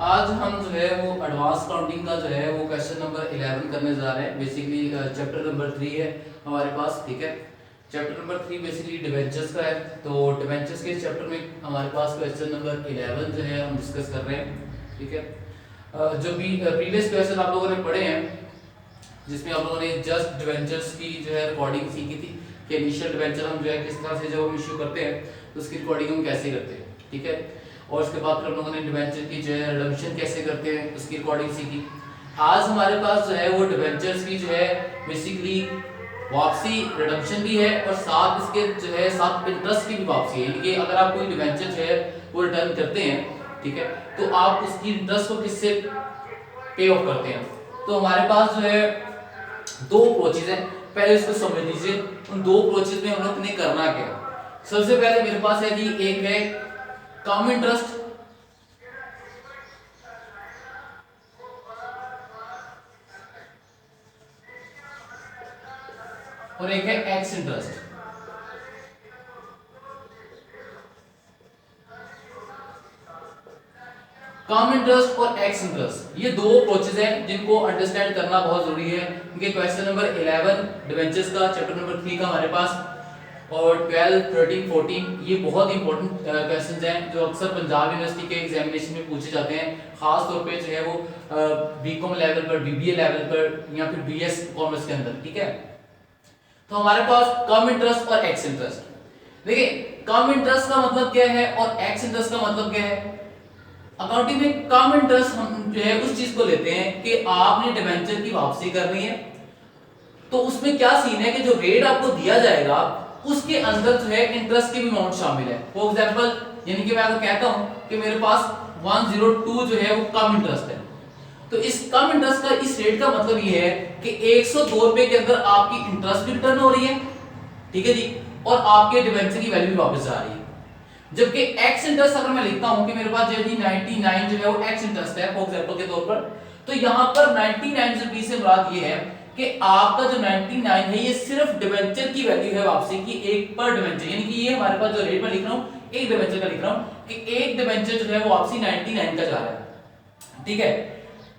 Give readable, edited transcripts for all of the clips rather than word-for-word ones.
आज हम जो है वो एडवांस काउंटिंग का जो है वो क्वेश्चन नंबर 11 करने जा रहे हैं। बेसिकली चैप्टर नंबर 3 है हमारे पास, ठीक है। चैप्टर नंबर 3 बेसिकली डिवेंचर्स का है। तो डिवेंचर्स के चैप्टर में हमारे पास क्वेश्चन नंबर 11 जो है हम डिस्कस कर रहे हैं, ठीक है। जो भी प्रीवियस क्वेश्चन आप लोगों ने पढ़े हैं, जिसमें आप लोगों ने जस्ट डिवेंचर्स की जो है रिकॉर्डिंग सीखी थी कि इनिशियल डिवेंचर हम जो है किस तरह से जब हम इश्यू करते हैं तो उसकी रिकॉर्डिंग हम कैसे करते हैं, ठीक है। और उसके बाद फिर हम लोगों ने डिवेंचर की जो है रिडम्पशन कैसे करते हैं उसकी रिकॉर्डिंग सीखी। आज हमारे पास जो है वो डिवेंचर्स की जो है बेसिकली वापसी रिडम्पशन भी है और साथ इसके जो है साथ इंटरेस्ट की भी वापसी है। यानी कि अगर आप कोई डिवेंचर जो है वो रिटर्न करते हैं, ठीक है, तो आप उसकी इंटरेस्ट को किससे पे ऑफ करते हैं। तो हमारे पास जो है दो अप्रोचेज है, पहले इसको समझ लीजिए। उन दो अप्रोचेज में हम लोग ने करना क्या। सबसे पहले मेरे पास है जी एक है कम इंटरेस्ट और एक है एक्स इंटरेस्ट। कम इंटरेस्ट और एक्स इंटरेस्ट ये दो अप्रोचेज हैं जिनको अंडरस्टैंड करना बहुत जरूरी है, क्योंकि क्वेश्चन नंबर 11 डिवेंचर्स का चैप्टर नंबर 3 का हमारे पास और 12, 13, 14 ये बहुत इंपॉर्टेंट क्वेश्चंस हैं जो अक्सर पंजाब यूनिवर्सिटी के एग्जामिनेशन में पूछे जाते हैं, खास तौर पे जो है वो बीकॉम लेवल पर, बीबीए लेवल पर या फिर बीएस कॉमर्स के अंदर, ठीक है। तो हमारे पास कम इंटरेस्ट और एक्स इंटरेस्ट। देखिए कम इंटरेस्ट का मतलब क्या है और एक्स इंटरेस्ट का मतलब क्या है। अकाउंटिंग में कम इंटरेस्ट हम जो है उस चीज को लेते हैं कि आपने डिबेंचर की वापसी करनी है, तो उसमें क्या सीन है कि जो रेट आपको दिया जाएगा उसके अंदर जो है इंटरेस्ट की भी अमाउंट शामिल है। फॉर एग्जांपल यानी कि मैं आपको कहता हूं कि मेरे पास 102 जो है वो कम इंटरेस्ट है, तो इस कम इंटरेस्ट का इस रेट का मतलब ये है कि 102 रुपए के अंदर आपकी इंटरेस्ट भी रिटर्न हो रही है, ठीक है जी, और आपके डिबेंचर की वैल्यू भी वापस जा रही है। जबकि एक्स इंटरेस्ट अगर मैं लिखता हूं कि मेरे पास जो 99 जो है वो एक्स इंटरेस्ट है फॉर एग्जांपल के तौर पर, तो यहां पर 99 रुपीस से मुराद ये है कि आपका जो 99 है ये सिर्फ डिबेंचर की वैल्यू है वापसी की, एक पर डिबेंचर। यानी कि ये हमारे पास जो रेट में लिख रहा हूं एक डिबेंचर का लिख रहा हूं कि एक डिबेंचर जो है वो वापसी 99 का जा रहा है, ठीक है।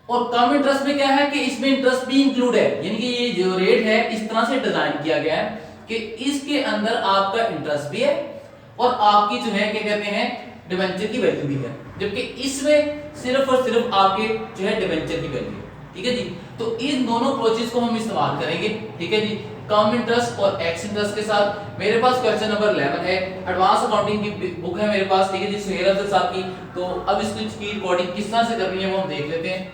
और कम इंटरेस्ट में क्या है कि इसमें इंटरेस्ट भी इंक्लूड है, यानी कि ये जो रेट है इस तरह से डिजाइन किया गया है कि इसके अंदर आपका इंटरेस्ट भी है और आपकी जो है क्या कहते हैं डिबेंचर की वैल्यू भी है, जबकि इसमें सिर्फ और सिर्फ आपके जो है डिबेंचर की वैल्यू है, ठीक है जी। तो इन दोनों अप्रोचेस को हम इस्तेमाल करेंगे, ठीक है जी, कम इंटरेस्ट और एक्स इंटरेस्ट के साथ। मेरे पास क्वेश्चन नंबर 11 है, एडवांस अकाउंटिंग की बुक है मेरे पास, ठीक है जी, सुहेल अफजल साहब की। तो अब इसकी रिकॉर्डिंग किस तरह से करनी है वो हम देख लेते हैं।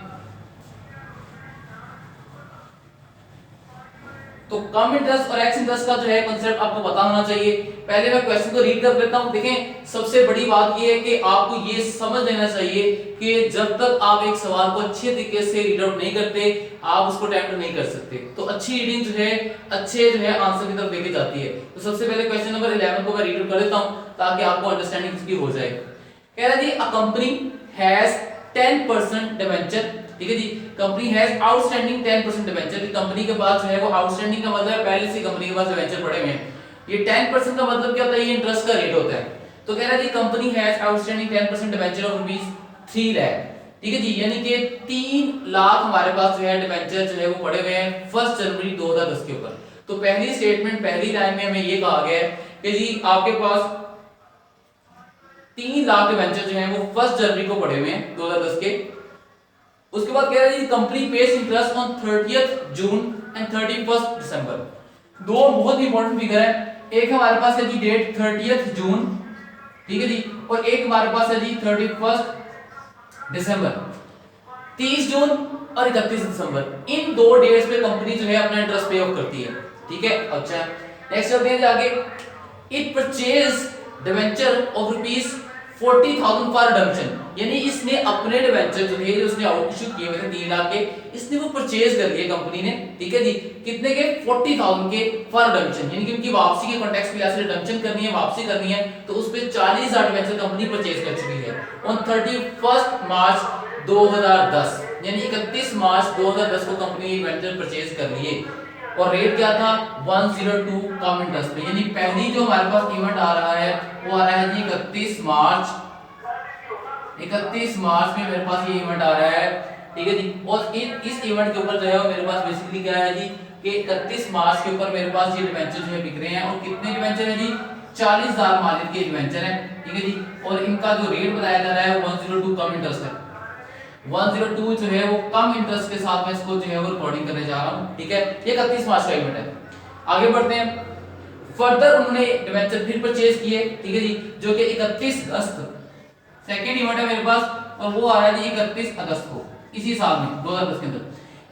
तो कम इंटरेस्ट और एक्स इंटरेस्ट का जो है कांसेप्ट आपको पता होना चाहिए। पहले मैं क्वेश्चन को रीड कर लेता हूं। देखें सबसे बड़ी बात ये है कि आपको ये समझ लेना चाहिए कि जब तक आप एक सवाल को अच्छे तरीके से रीड आउट नहीं करते आप उसको अटेम्प्ट नहीं कर सकते। तो अच्छी रीडिंग जो है अच्छे जो है आंसर की तरफ लेके जाती है। तो सबसे पहले क्वेश्चन नंबर 11 को मैं रीड आउट कर लेता हूं ताकि आपको अंडरस्टैंडिंग इसकी हो जाए। कह रहा जी अ कंपनी हैज 10% डिबेंचर, ठीक है जी, company has outstanding 10% debenture. Company के पास जो है वो आउटस्टैंडिंग का मतलब है पहले से कंपनी के पास डिबेंचर पड़े हुए हैं। ये 10% का मतलब क्या होता है, ये इंटरेस्ट का रेट होता है। तो कह रहा है जी company has outstanding 10% debenture of ₹3 lakh, ठीक है जी, यानी कि 3 लाख हमारे पास जो है डिबेंचर जो है वो पड़े हुए हैं 1 जनवरी 2010 के ऊपर। तो पहली स्टेटमेंट पहली लाइन में हमें ये कहा गया है कि जी आपके पास 3 लाख डिबेंचर जो हैं वो 1 जनवरी को पड़े हुए हैं 2010 के। उसके बाद कह रहा है company page interest on 30th June and 31st दिसंबर। दो बहुत इंपॉर्टेंट फिगर है, एक हमारे पास है जी डेट 30th जून, ठीक है जी, और एक हमारे पास है जी 31st दिसंबर। 30 जून और 31 दिसंबर इन दो डेट्स पे कंपनी जो है अपना इंटरेस्ट पे ऑफ करती है, ठीक है। अच्छा नेक्स्ट चलते हैं आगे। It purchase debenture of ₹40,000 for redemption, यानी इसने अपने डिबेंचर जो थे उसने आउट इशू किए हुए थे 3 लाख के, इसने वो परचेज कर लिए कंपनी ने, ठीक है जी, कितने के 40,000 के फॉर रिडम्पशन, यानी कि उनकी वापसी के कॉन्टेक्स्ट में ऐसे रिडम्पशन करनी है वापसी करनी है, तो उस पे 40,000 डिबेंचर कंपनी परचेज कर चुकी है ऑन 31 मार्च 2010, यानी 31 मार्च 2010 को कंपनी डिबेंचर परचेज कर लिए और रेट क्या था 102 कम इंटरेस्ट पे। यानी पहली जो हमारे पास इवेंट आ रहा है वो आ रहा है जी 31 मार्च 31 मार्च में मेरे पास ये इवेंट आ रहा है, ठीक है जी। और इस इवेंट के ऊपर जो है मेरे पास बेसिकली क्या है जी कि 31 मार्च के ऊपर मेरे पास ये डिवेंचर जो है बिक रहे हैं। और कितने डिवेंचर हैं जी? 40,000 मालिक के डिवेंचर हैं, ठीक है जी। और इनका जो रेट बताया जा रहा है वो 102 कम इंटरेस्ट है। 102 जो है वो कम इंटरेस्ट के साथ में इसको जो है वो रिकॉर्डिंग करने जा रहा हूं, ठीक है। ये 31 मार्च का इवेंट है। आगे बढ़ते हैं। फर्दर उन्होंने डिवेंचर फिर परचेज किए, ठीक है जी, जो कि 31 अगस्त सेकेंड इवेंट है मेरे पास। और वो आ रहा है जी 31 अगस्त को, इसी साल में 2010 के अंदर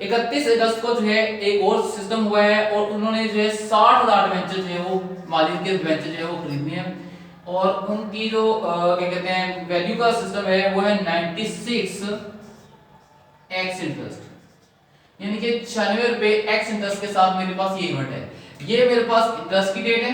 31 अगस्त को जो है एक और सिस्टम हुआ है। और उन्होंने जो है 60,000 डिवेंचर जो है वो मालिक के डिवेंचर जो है वो खरीदने हैं। और उनकी जो क्या कहते हैं वैल्यू का सिस्टम है वो है 96 एक्स इंटरेस्ट, यानी कि 96 रुपए एक्स इंटरेस्ट के साथ मेरे पास ये इवेंट है। ये मेरे पास इंटरेस्ट की डेट है।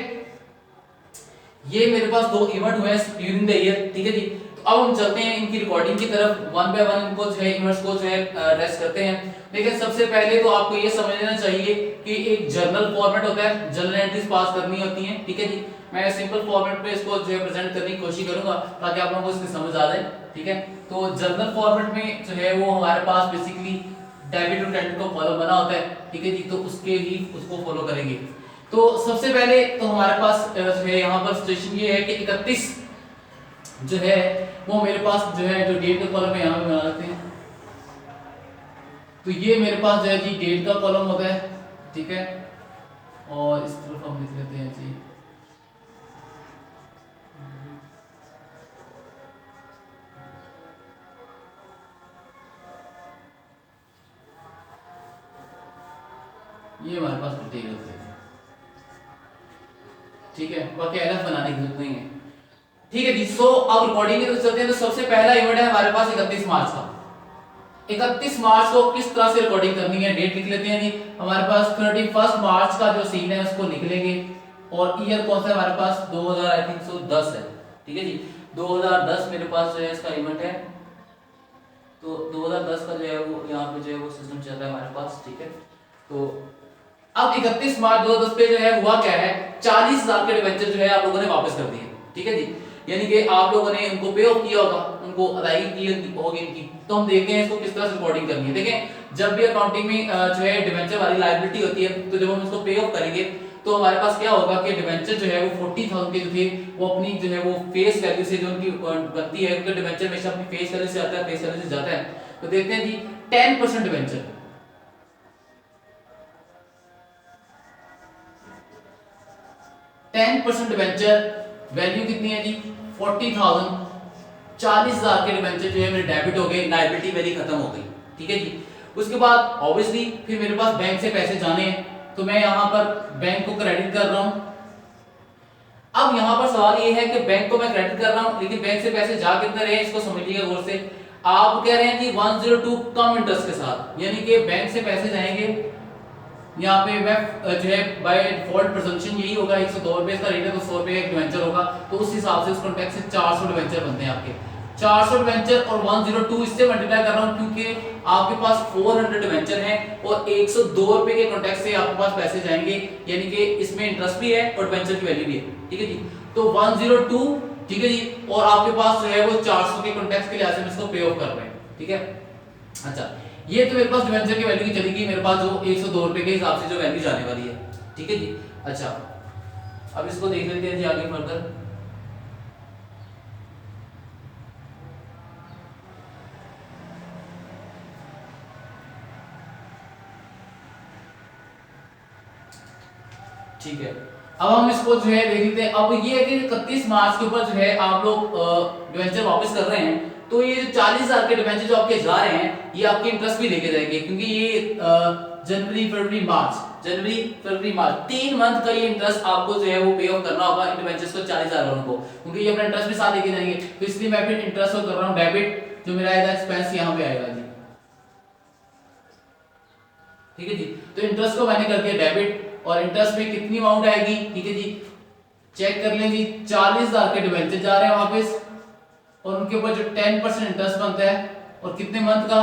ये मेरे पास दो इवेंट हुए ड्यूरिंग द ईयर, ठीक है जी। तो अब हम चलते हैं इनकी रिकॉर्डिंग की तरफ, वन बाय वन इनको जो है इवेंट्स को जो है एड्रेस करते हैं। लेकिन सबसे पहले तो आपको ये समझ लेना चाहिए कि एक जर्नल फॉर्मेट होता है, जर्नल एंट्रीज पास करनी होती हैं, ठीक है जी। मैं सिंपल फॉर्मेट पे इसको जो है प्रेजेंट करने की कोशिश करूंगा ताकि आप लोगों को इसकी समझ आ जाए, ठीक है। तो जर्नल फॉर्मेट में जो है वो हमारे पास बेसिकली डेबिट और क्रेडिट का कॉलम बना होता है, ठीक है जी। तो उसके ही उसको फॉलो करेंगे। तो सबसे पहले तो हमारे पास जो है यहाँ पर सिचुएशन ये है कि 31 जो है वो मेरे पास जो है जो डेट का कॉलम है यहाँ पे बना लेते हैं। तो ये मेरे पास जो है जी डेट का कॉलम होता है, ठीक है। और इस तरफ हम लिख लेते हैं जी ये हमारे पास डेट होता है, ठीक है। बाकी एलएफ बनाने की जरूरत नहीं है, ठीक है जी। सो अब रिकॉर्डिंग की तरफ चलते हैं। तो सबसे पहला इवेंट है हमारे पास 31 मार्च का। 31 मार्च को किस तरह से रिकॉर्डिंग करनी है डेट लिख लेते हैं जी। हमारे पास 31 मार्च का जो सीन है उसको लिख लेंगे। और ईयर कौन सा है हमारे पास? 2000 आई थिंक सो 10 है, ठीक है जी। 2010 मेरे पास जो है इसका इवेंट है। तो 2010 का जो है वो यहाँ पे जो है वो सिस्टम चल रहा है हमारे पास, ठीक है। तो अब 31 मार्च 2010 पे जो है हुआ क्या है, 40,000 के डिवेंचर जो है आप लोगों ने वापस कर दिए, ठीक है जी। यानी कि आप लोगों ने उनको पे ऑफ किया होगा, उनको अदायगी की होगी इनकी। तो हम देखते हैं इसको किस तरह से रिकॉर्डिंग करनी है। देखें जब भी अकाउंटिंग में जो है डिवेंचर वाली लायबिलिटी होती है, तो जब हम इसको पे ऑफ करेंगे तो हमारे पास क्या होगा कि डिवेंचर जो है वो 40,000 के जो थे वो अपनी जो है वो फेस वैल्यू से जो उनकी बनती है, उनका डिवेंचर हमेशा अपनी फेस वैल्यू से आता है, फेस वैल्यू से जाता है। तो देखते हैं जी 10% डिवेंचर, 10% डिवेंचर वैल्यू कितनी है जी 40,000। 40,000 के डिवेंचर जो है मेरे डेबिट हो गए, लायबिलिटी मेरी खत्म हो गई, ठीक है जी। उसके बाद ऑब्वियसली फिर मेरे पास बैंक से पैसे जाने हैं, तो मैं यहाँ पर बैंक को क्रेडिट कर रहा हूँ। अब यहाँ पर सवाल ये है कि बैंक को मैं क्रेडिट कर रहा हूँ, लेकिन बैंक से पैसे जा कितने रहे इसको समझिएगा गौर से। आप कह रहे हैं कि 102 कम इंटरेस्ट के साथ, यानी कि बैंक से पैसे जाएंगे यहाँ पे मैं जो है बाय डिफॉल्ट प्रेजम्पशन यही होगा 102 रुपए इसका रेट है, तो 100 रुपए एक डिवेंचर होगा। तो उस हिसाब से उस कॉन्टेक्स्ट से 400 डिवेंचर बनते हैं आपके। 400 डिवेंचर और 102 इससे मल्टीप्लाई कर रहा हूँ क्योंकि आपके पास 400 डिवेंचर हैं और 102 रुपए के कॉन्टेक्स्ट से आपके पास पैसे जाएंगे, यानी कि इसमें इंटरेस्ट भी है और डिवेंचर की वैल्यू भी है, ठीक है जी। तो 102, ठीक है जी। और आपके पास जो है वो 400 के कॉन्टेक्स्ट के लिहाज से इसको पे ऑफ कर रहे हैं, ठीक है। अच्छा, ये तो मेरे पास डिवेंचर की वैल्यू की चलेगी, मेरे पास जो 102 रुपए के हिसाब से जो वैल्यू जाने वाली है, ठीक है जी। अच्छा, अब इसको देख लेते हैं जी आगे फर्दर। ठीक है, अब हम इसको जो है देख लेते हैं। अब ये है कि 31 मार्च के ऊपर जो है आप लोग डिवेंचर वापस कर रहे हैं, तो ये जो 40,000 के डिवेंचर जो आपके जा रहे हैं ये आपके इंटरेस्ट भी लेके जाएंगे, क्योंकि ये जनवरी फरवरी मार्च 3 मंथ का ये इंटरेस्ट आपको जो है वो पे ऑफ करना होगा इन डिवेंचर्स को 40,000 वालों को, क्योंकि ये अपना इंटरेस्ट भी साथ लेके जाएंगे। तो इसलिए मैं फिर इंटरेस्ट को कर रहा हूं डेबिट, जो मेरा आएगा एक्सपेंस यहाँ पे आएगा जी, ठीक है जी। तो इंटरेस्ट को मैंने कर दिया डेबिट, और इंटरेस्ट में कितनी अमाउंट आएगी, ठीक है जी, चेक कर लें जी। 40,000 के डिवेंचर जा रहे हैं वापस और उनके ऊपर जो 10% इंटरेस्ट बनता है, और कितने मंथ का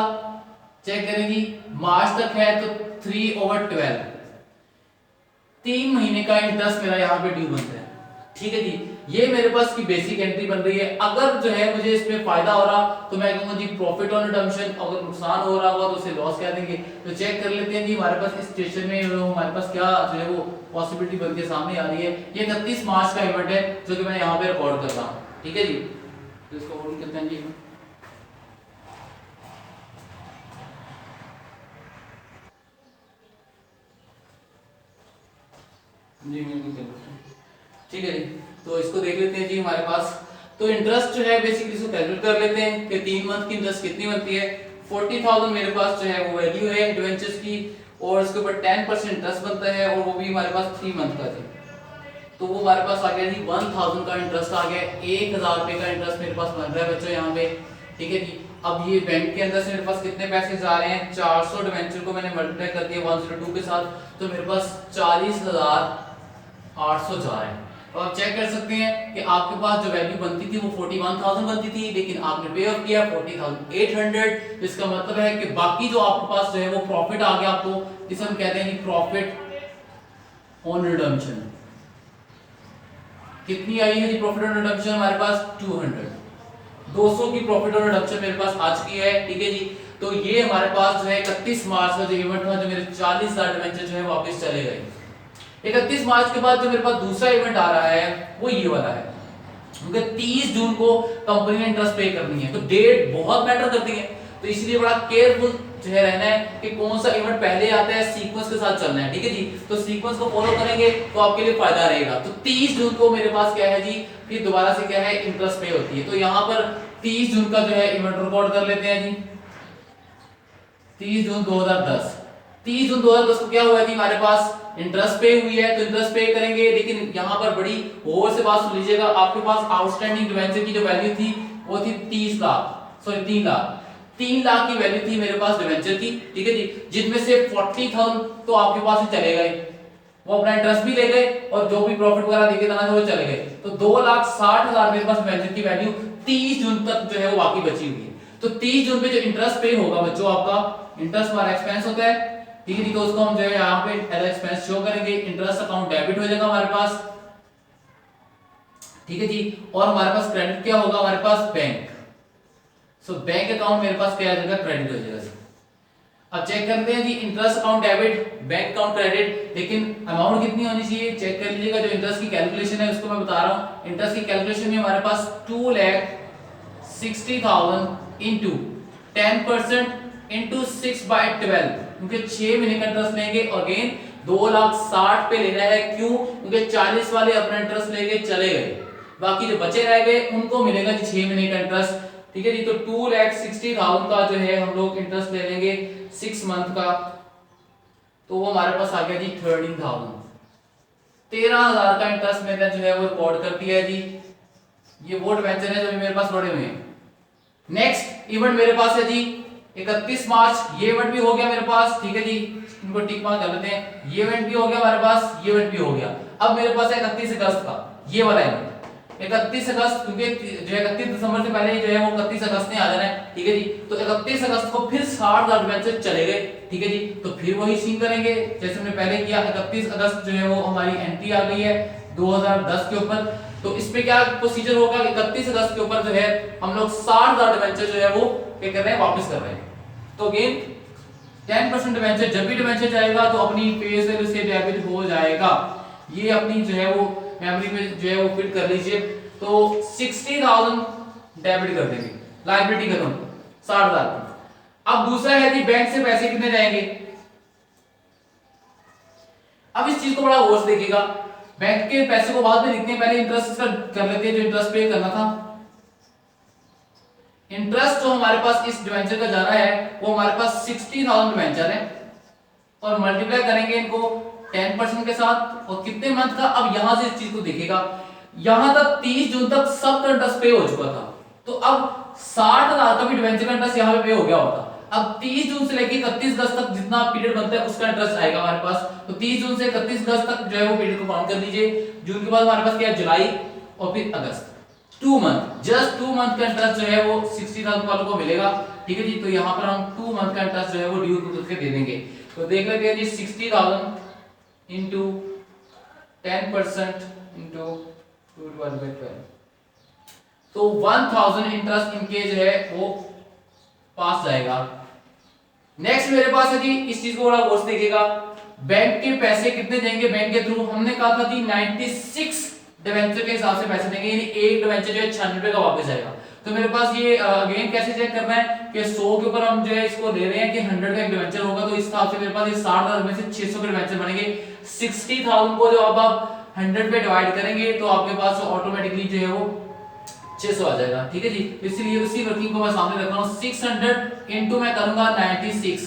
चेक करें जी, मार्च तक है तो 3/12, 3 महीने का इंटरेस्ट मेरा यहाँ पे ड्यू बनता है, ठीक है जी। ये मेरे पास की बेसिक एंट्री बन रही है। अगर जो है मुझे इसमें फायदा हो रहा तो मैं कहूंगा जी प्रॉफिट ऑन रिडम्पशन, अगर नुकसान हो रहा होगा तो उसे लॉस कह देंगे। तो चेक कर लेते हैं जी हमारे पास इस स्टेशन में हमारे पास क्या जो है वो पॉसिबिलिटी बन के सामने आ रही है। ये 31 मार्च का इवेंट है जो कि मैं यहाँ पे रिकॉर्ड कर रहा हूँ, ठीक है जी। तो इसको ऑन करते हैं जी। ठीक है जी, तो इसको देख लेते हैं जी हमारे पास। तो इंटरेस्ट जो है बेसिकली इसको कैलकुलेट कर लेते हैं कि 3 मंथ की इंटरेस्ट कितनी बनती है। 40,000 मेरे पास जो है वो वैल्यू है एडवेंचर्स की, और इसके ऊपर 10% इंटरेस्ट बनता है, और वो भी हमारे पास 3 मंथ का थी। तो वो हमारे पास आ गया जी 1000 का इंटरेस्ट आ गया, 1000 रुपए का इंटरेस्ट मेरे पास बन रहा है बच्चों यहाँ पे, ठीक है जी। अब ये बैंक के अंदर से मेरे पास कितने पैसे जा रहे हैं, 400 डिवेंचर को मैंने मल्टीप्लाई कर दिया 102 के साथ, तो मेरे पास 40,800 जा रहे हैं। तो आप चेक कर सकते हैं कि आपके पास जो वैल्यू बनती थी वो 41,000 बनती थी, लेकिन आपने पे ऑफ किया 40,800। इसका मतलब है कि बाकी जो आपके पास जो है वो प्रॉफिट आ गया आपको, जिसे हम कहते हैं प्रॉफिट ऑन रिडम्पशन। कितनी आई है जी प्रॉफिट ऑन रिडम्पशन हमारे पास 200 की प्रॉफिट ऑन रिडम्पशन मेरे पास आ चुकी है, ठीक है जी। तो ये हमारे पास जो है 31 मार्च का जो इवेंट था, जो मेरे 40,000 डिवेंचर जो है वापस चले गए। 31 मार्च के बाद जो मेरे पास दूसरा इवेंट आ रहा है वो ये वाला है, क्योंकि 30 जून को कंपनी ने इंटरेस्ट पे करनी है, तो डेट बहुत मैटर करती है। तो इसलिए बड़ा केयरफुल जो है रहना है कि कौन सा इवेंट पहले आता है, सीक्वेंस के साथ चलना है, ठीक है जी। तो सीक्वेंस को फॉलो करेंगे तो आपके लिए फायदा रहेगा। तो 30 जून को मेरे पास क्या है जी, फिर दोबारा से क्या है इंटरेस्ट पे होती है। तो यहाँ पर 30 जून का जो है इवेंट रिकॉर्ड कर लेते हैं जी। 30 जून 2010, 30 जून 2010 को क्या हुआ जी हमारे पास इंटरेस्ट पे हुई है, तो इंटरेस्ट पे करेंगे। लेकिन यहाँ पर बड़ी और से बात सुन लीजिएगा, आपके पास आउटस्टैंडिंग डिवेंचर की जो वैल्यू थी वो थी 3 लाख की वैल्यू थी मेरे पास डिवेंचर की, ठीक है जी। जिनमें से 40,000 तो आपके पास ही चले गए, वो अपना इंटरेस्ट भी ले गए और जो भी प्रॉफिट वगैरह देके देना था वो चले गए। तो 2,60,000 मेरे पास डिवेंचर की वैल्यू 30 जून तक जो है वो बाकी बची हुई है। तो 30 जून पे जो इंटरेस्ट पे होगा बच्चों, आपका इंटरेस्ट हमारा एक्सपेंस होता है, ठीक है जी। तो उसको हम जो है यहाँ पे एज एक्सपेंस शो करेंगे, इंटरेस्ट अकाउंट डेबिट हो जाएगा हमारे पास, ठीक है जी। और हमारे पास क्रेडिट क्या होगा, हमारे पास बैंक। सो बैंक अकाउंट मेरे पास क्या आ जाएगा, क्रेडिट हो जाएगा। अब चेक करते हैं जी, interest account debit, bank account credit, लेकिन अमाउंट कितनी होनी चाहिए चेक कर लीजिएगा। जो इंटरेस्ट की कैलकुलेशन है उसको मैं बता रहा हूं। इंटरेस्ट की कैलकुलेशन में हमारे पास 2,60,000 इंटू 10% इंटू 6/12, क्योंकि 6 महीने का इंटरेस्ट लेंगे। अगेन 2,60,000 पे लेना है, क्यों, क्योंकि 40 वाले अपना इंटरेस्ट लेके चले गए, बाकी जो बचे रह गए उनको मिलेगा जी 6 महीने का इंटरेस्ट, ठीक है जी। तो 2,60,000 का जो है हम लोग इंटरेस्ट ले लेंगे 6 मंथ का, तो वो हमारे पास आ गया जी 13,000 का इंटरेस्ट मैंने जो है वो रिकॉर्ड कर दिया है जी। ये वो डिवेंचर है जो मेरे पास पड़े हुए हैं। नेक्स्ट इवेंट मेरे पास है जी 31 मार्च, ये इवेंट भी हो गया मेरे पास, ठीक है जी। इनको टिक मार्क कर लेते हैं, ये इवेंट भी हो गया हमारे पास, ये इवेंट भी हो गया। अब मेरे पास है 31 अगस्त का ये वाला इवेंट, 31 अगस्त, क्योंकि जो 31 दिसंबर से पहले जो है वो 31 अगस्त ने आ जाना है, ठीक है जी। तो 31 अगस्त को फिर 60,000 डिवेंचर चले गए, ठीक है जी। तो फिर वही सीन करेंगे जैसे हमने पहले किया। 31 अगस्त जो है वो हमारी एंट्री आ गई है 2010 के ऊपर। तो इस पे क्या प्रोसीजर होगा, 31 अगस्त के ऊपर जो है हम लोग 60,000 डिवेंचर जो है वो क्या कर रहे हैं, वापस कर रहे हैं। तो अगेन 10% डिवेंचर, जब भी डिवेंचर जाएगा तो अपनी फेस वैल्यू से डेबिट हो जाएगा। ये अपनी जो है वो मेमोरी में जो है वो फिट कर लीजिए। तो 60,000 डेबिट कर देंगे, लायबिलिटी खत्म 60,000। अब दूसरा है जी बैंक से पैसे कितने जाएंगे। अब इस चीज को बड़ा गौर से देखिएगा, बैंक के पैसे को बाद में लिखते हैं, पहले इंटरेस्ट इसका कर लेते हैं जो इंटरेस्ट पे करना था। इंटरेस्ट जो हमारे पास इस डिवेंचर का जा रहा है वो हमारे पास 60,000 डिवेंचर है, और मल्टीप्लाई करेंगे इनको 10% के साथ, और कितने मंथ का। अब यहां से इस चीज को देखिएगा, यहां तक 30 जून तक सब इंटरेस्ट पे हो चुका था, तो अब 60,000 का भी डिवेंचर का इंटरेस्ट यहां पे हो गया होता। अब 30 जून से लेके 31 अगस्त तक जितना पीरियड बनता है उसका इंटरेस्ट आएगा हमारे पास। तो 30 जून से 31 अगस्त तक जो है वो पीरियड को काउंट कर लीजिए। जून के बाद हमारे पास क्या है, जुलाई और फिर अगस्त, 2 मंथ, जस्ट 2 मंथ का इंटरेस्ट जो है वो 60,000 वालों को मिलेगा, ठीक है जी। तो यहाँ पर हम 2 मंथ का इंटरेस्ट जो है वो ड्यू करके दे देंगे। तो देख लेते हैं जी 60,000 इंटू 10% इंटू 2 डिवाइड बाय 12, तो 1000 इंटरेस्ट इनके जो है वो पास जाएगा। नेक्स्ट मेरे पास है जी, इस चीज को बड़ा गौर से देखिएगा, बैंक के पैसे कितने देंगे बैंक के थ्रू, हमने कहा था कि 96 डिवेंचर के हिसाब से पैसे देंगे, यानी एक डिवेंचर जो है 96 रुपए का वापस आएगा। तो मेरे पास ये अगेन कैसे चेक करना है कि 100 के ऊपर हम जो है इसको ले रहे हैं कि 100 का एक डिवेंचर होगा, तो इस हिसाब से मेरे पास ये 60,000 में से 600 के डिवेंचर बनेंगे। 60,000 को जो अब आप 100 पे डिवाइड करेंगे तो आपके पास ऑटोमेटिकली जो है वो 600 आ जाएगा। ठीक है जी, इसलिए उसी वर्किंग को मैं सामने रख रहा हूं। 600 इनटू मैं करूंगा 96,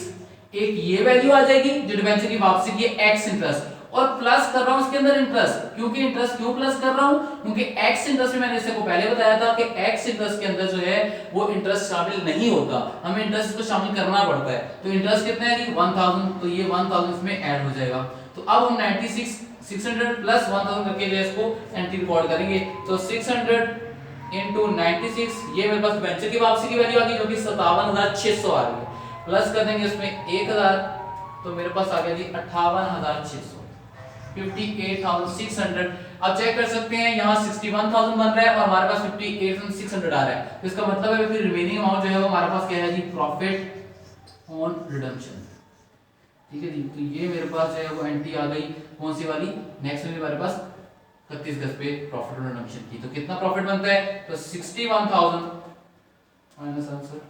एक ये वैल्यू आ जाएगी जो डिवेंचर की वापसी की एक्स इंटरेस्ट, और प्लस कर रहा हूं इसके अंदर इंटरेस्ट, क्योंकि इंटरेस्ट क्यों प्लस कर रहा हूं, क्योंकि एक्स इंटरेस्ट में मैंने इससे को पहले बताया था कि एक्स इंटरेस्ट के अंदर जो है वो इंटरेस्ट शामिल नहीं होता, हमें इंटरेस्ट को शामिल करना पड़ता है। तो इंटरेस्ट कितना है जी 1000, तो ये 1000 इसमें ऐड हो जाएगा। तो अब हम 96 600 प्लस 1000 करके जो है इसको एंट्री रिकॉर्ड करेंगे। तो 600 इनटू 96, ये मेरे पास डिवेंचर की वापसी की वैल्यू आ गई जो कि 57,600 आ रही है, प्लस कर देंगे उसमें 1000, तो मेरे पास आ गया जी 58,600, 58,600। अब चेक कर सकते हैं यहाँ 61,000 बन रहा है और हमारे पास 58,600 आ रहा है, तो इसका मतलब है फिर रिमेनिंग अमाउंट जो है वो हमारे पास क्या है जी, प्रॉफिट ऑन रिडम्पशन। ठीक है जी, तो ये मेरे पास जो है वो एंट्री आ गई, कौन सी वाली, नेक्स्ट में हमारे पास 31 गज पे प्रॉफिट ऑन रिडम्पशन की। तो कितना प्रॉफिट बनता है, तो 61,000 माइनस आंसर,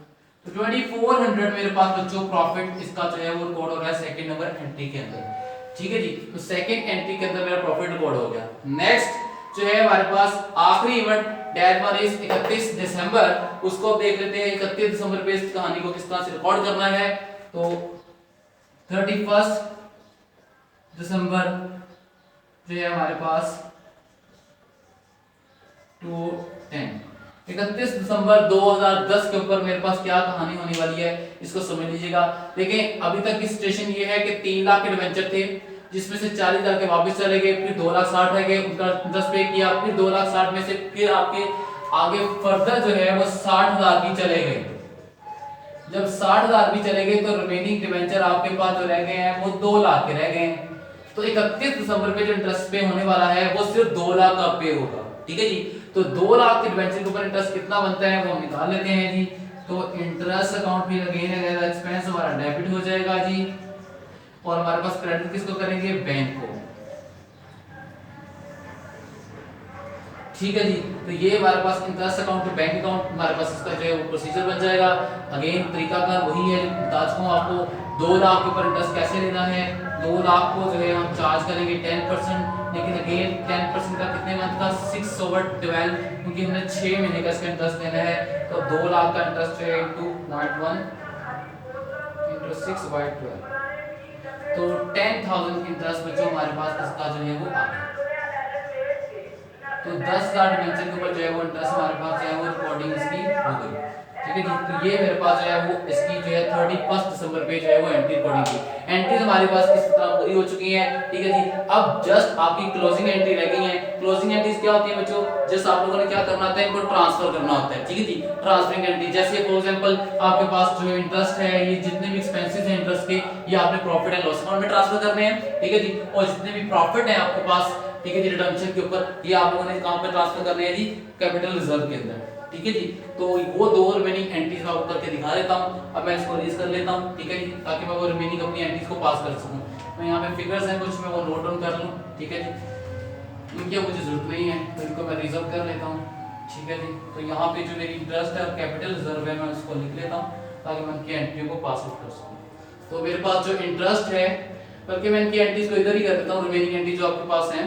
तो 2400 मेरे पास बच्चों प्रॉफिट इसका जो है वो रिकॉर्ड हो रहा है सेकंड नंबर एंट्री के अंदर। ठीक है जी, तो सेकंड एंट्री के अंदर मेरा प्रॉफिट रिकॉर्ड हो गया। नेक्स्ट जो है हमारे पास आखिरी इवेंट डेट वन इज 31 दिसंबर, उसको देख लेते हैं 31 दिसंबर पे इस कहानी को किस तरह से रिकॉर्ड करना है। तो 31 दिसंबर जो है हमारे पास 210, 31 दिसंबर 2010 के ऊपर मेरे पास क्या कहानी होने वाली है इसको समझ लीजिएगा। देखिए अभी तक की सिचुएशन ये है कि 3 लाख के डिवेंचर थे जिसमें से 40,000 के वापस चले गए, फिर 2,60,000 रह गए, उनका इंटरेस्ट पे किया, फिर 2,60,000 में से फिर आपके आगे फर्दर जो है वो 60,000 भी चले गए। जब 60,000 भी चले गए तो रिमेनिंग डिवेंचर आपके पास जो रह गए हैं वो 2 लाख के रह गए। तो 31 दिसंबर पे जो इंटरेस्ट पे होने वाला है वो सिर्फ 2 लाख का पे होगा। ठीक है जी, तो 2 लाख के डिवेंचर के ऊपर इंटरेस्ट कितना बनता है वो हम निकाल लेते हैं जी। तो इंटरेस्ट अकाउंट भी अगेन है एक्सपेंस हमारा डेबिट हो जाएगा जी, और हमारे पास क्रेडिट किसको करेंगे, बैंक को। ठीक है जी, तो ये हमारे पास interest account to bank account हमारे पास इसका जो है वो प्रोसीजर बन जाएगा। अगेन तरीकाकार वही है, बता चुका हूं आपको 2 लाख के ऊपर इंटरेस्ट कैसे लेना है। 2 लाख को जो है हम चार्ज करेंगे 10%, लेकिन अगेन 10% का कितने मंथ का, 6/12, क्योंकि हमने 6 महीने का इसका इंटरेस्ट लेना है। तो 2 लाख का इंटरेस्ट है इनटू 0.1 इनटू 6/12, तो 10,000 इंटरेस्ट बच्चों हमारे पास इसका जो है वो आ गया। तो 10,000 डिवेंचर के ऊपर जो है वो इंटरेस्ट हमारे पास जो है वो रिकॉर्डिंग इसकी हो गई। ठीक है जी, तो ये मेरे पास जो है वो इसकी जो है 31 दिसंबर पे जो है वो एंट्री रिकॉर्डिंग की एंट्रीज हमारे पास इस तरह पूरी हो चुकी हैं। ठीक है जी, अब जस्ट आपकी क्लोजिंग एंट्री रह गई है। क्लोजिंग एंट्रीज क्या होती है बच्चों, जस्ट आप लोगों ने क्या करना होता है, इनको ट्रांसफर करना होता है। ठीक है जी, ट्रांसफरिंग एंट्री, जैसे फॉर एग्जांपल आपके पास जो है इंटरेस्ट है, ये जितने भी एक्सपेंसेस हैं इंटरेस्ट के ये आपने प्रॉफिट एंड लॉस अकाउंट में ट्रांसफर करने हैं। ठीक है जी, और जितने भी प्रॉफिट है आपके पास, ठीक है जी, रिडम्पशन के ऊपर ये आप लोगों ने कहां पे ट्रांसफर करने हैं जी, कैपिटल रिजर्व के अंदर। ठीक है जी, तो वो 2 रिमेनिंग एंट्रीज मैं आपको करके दिखा देता हूं। अब मैं इसको रीज कर लेता हूं, ठीक है जी, ताकि मैं वो रिमेनिंग अपनी एंट्रीज को पास कर सकूं। मैं यहां पे फिगर्स हैं कुछ, मैं वो नोट डाउन कर लूं। ठीक है जी, इनकी मुझे जरूरत नहीं है तो इनको मैं रिजर्व कर लेता हूं। ठीक है जी, तो यहां पे जो मेरी इंटरेस्ट है और कैपिटल रिजर्व है मैं उसको लिख लेता हूं ताकि मैं इनकी एंट्री को पास आउट कर सकूं। तो मेरे पास जो इंटरेस्ट है, बल्कि मैं इनकी एंट्रीज को इधर ही कर देता हूं, रिमेनिंग एंट्री जो आपके पास हैं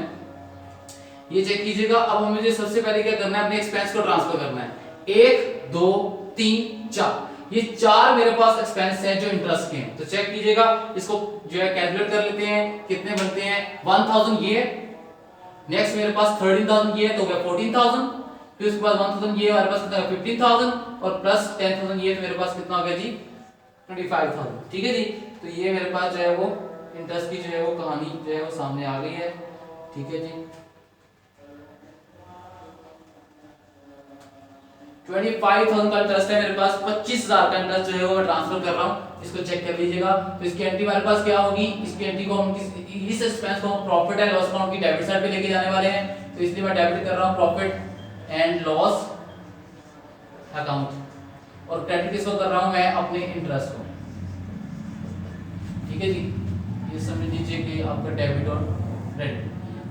ये चेक कीजिएगा। अब मुझे सबसे पहले क्या करना है, अपने एक्सपेंस को ट्रांसफर करना है। 1 2 3 4, ये 4 मेरे पास एक्सपेंस हैं जो इंटरेस्ट के हैं। तो चेक कीजिएगा, इसको जो है कैलकुलेट कर लेते हैं कितने बनते हैं। 1000 ये, नेक्स्ट मेरे पास 13,000 ये, तो हो गया 14,000, फिर उसके बाद 1000 ये हमारे पास कितना है 15,000, और प्लस 10,000 ये, तो मेरे पास कितना हो गया जी 25,000। ठीक है जी, तो ये मेरे पास जो है वो इंटरेस्ट की जो है वो कहानी जो है वो सामने आ गई है। ठीक है जी, 25,000 का इंटरेस्ट है मेरे पास, 25,000 का इंटरेस्ट जो है वो मैं ट्रांसफर कर रहा हूँ, इसको चेक कर लीजिएगा। तो इसकी एंट्री हमारे पास क्या होगी, इसकी एंट्री को हम इस एक्सपेंस को हम प्रॉफिट एंड लॉस अकाउंट की डेबिट साइड पे लेके जाने वाले हैं, तो इसलिए मैं डेबिट कर रहा हूँ प्रॉफिट एंड लॉस अकाउंट, और क्रेडिट किसको कर रहा हूँ मैं, अपने इंटरेस्ट को। ठीक है जी, ये समझ लीजिए कि आपका डेबिट और क्रेडिट।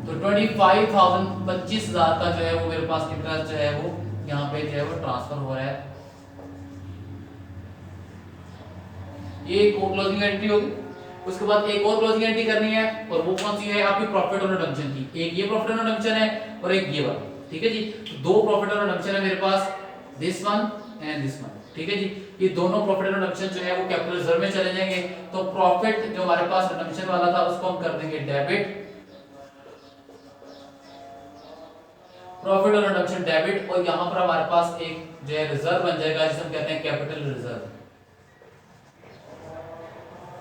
तो 25,000 25,000 का जो है वो मेरे पास इंटरेस्ट जो है वो यहाँ पे जो है वो ट्रांसफर हो रहा है। ये एक क्लोजिंग एंट्री होगी। उसके बाद एक और क्लोजिंग एंट्री करनी है, और वो कौन सी है, आपकी प्रॉफिट और रिडम्पशन की। एक ये प्रॉफिट और रिडम्पशन है और एक ये वाला। ठीक है जी, तो दो प्रॉफिट और रिडम्पशन है मेरे पास, this one and this one. ठीक है जी, ये दोनों प्रॉफिट और रिडम्पशन जो है वो कैपिटल रिजर्व में चले जाएंगे। तो प्रॉफिट जो हमारे पास रिडम्पशन वाला था उसको हम कर देंगे डेबिट, प्रॉफिट और रिडम्पशन डेबिट, और यहां पर हमारे पास एक जो है रिजर्व बन जाएगा जिसे हम कहते हैं कैपिटल रिजर्व।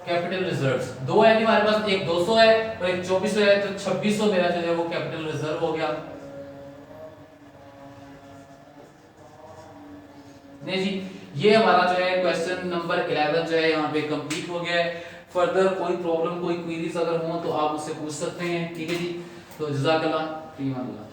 कैपिटल रिजर्व्स दो है हमारे पास, एक 200 है और एक 2400 है, तो 2600 मेरा जो है वो कैपिटल रिजर्व हो गया। नहीं जी, ये हमारा जो है क्वेश्चन नंबर 11 जो है यहाँ पे कंप्लीट हो गया है। फर्दर कोई प्रॉब्लम कोई क्वेरीज अगर हो तो आप मुझसे पूछ सकते हैं। ठीक है जी, तो जज़ाकल्लाह, फी अमान अल्लाह।